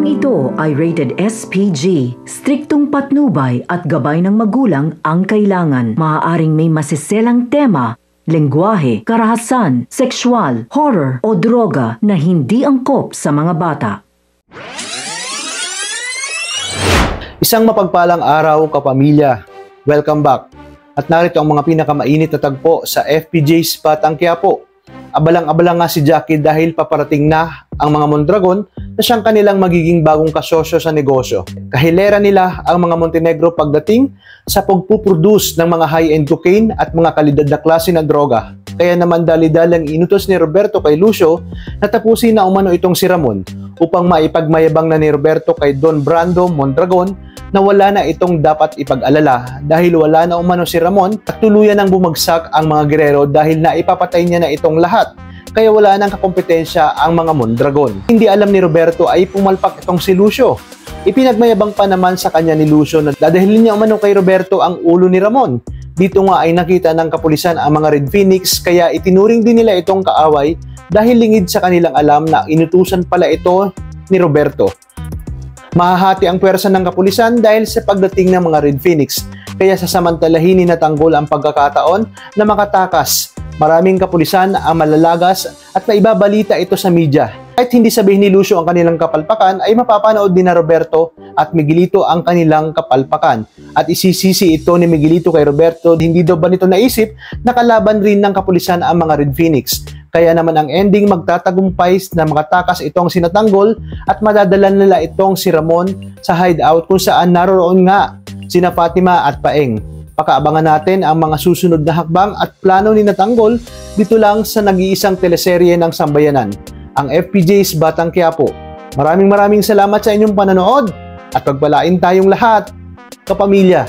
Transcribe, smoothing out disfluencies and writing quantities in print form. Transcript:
Programang ito ay rated SPG. Striktong patnubay at gabay ng magulang ang kailangan. Maaaring may masiselang tema, lengguwahe, karahasan, sexual, horror o droga na hindi angkop sa mga bata. Isang mapagpalang araw, kapamilya. Welcome back. At narito ang mga pinakamainit na tagpo sa FPJ's Batang Quiapo. Abalang-abala nga si Jackie dahil paparating na ang mga Mondragon na siyang kanilang magiging bagong kasosyo sa negosyo. Kahilera nila ang mga Montenegro pagdating sa pagpuproduce ng mga high-end cocaine at mga kalidad na klase ng droga. Kaya naman dali-dalang inutos ni Roberto kay Lucio na tapusin na umano itong si Ramon upang maipagmayabang na ni Roberto kay Don Brando Mondragon na wala na itong dapat ipag-alala dahil wala na umano si Ramon at tuluyan nang bumagsak ang mga gerero dahil naipapatay niya na itong lahat. Kaya wala nang kakompetensya ang mga Mondragon. Hindi alam ni Roberto ay pumalpak itong si Lucio. Ipinagmayabang pa naman sa kanya ni Lucio na dadahilin niya umano kay Roberto ang ulo ni Ramon. Dito nga ay nakita ng kapulisan ang mga Red Phoenix kaya itinuring din nila itong kaaway dahil lingid sa kanilang alam na inutusan pala ito ni Roberto. Mahahati ang pwersa ng kapulisan dahil sa pagdating ng mga Red Phoenix, kaya sasamantalahin ni natanggol ang pagkakataon na makatakas. Maraming kapulisan ang malalagas at maibabalita ito sa media. Kahit hindi sabihin ni Lucio ang kanilang kapalpakan, ay mapapanood din na Roberto at Miguelito ang kanilang kapalpakan. At isisisi ito ni Miguelito kay Roberto, hindi daw ba nito naisip na kalaban rin ng kapulisan ang mga Red Phoenix. Kaya naman ang ending magtatagumpay na makatakas itong sinatanggol at madadala nila itong si Ramon sa hideout kung saan naroon nga sina Fatima at Paeng. Pakaabangan natin ang mga susunod na hakbang at plano ni Natanggol dito lang sa nag-iisang teleserye ng Sambayanan, ang FPJ's Batang Quiapo. Maraming salamat sa inyong panonood at pagpalain tayong lahat, kapamilya.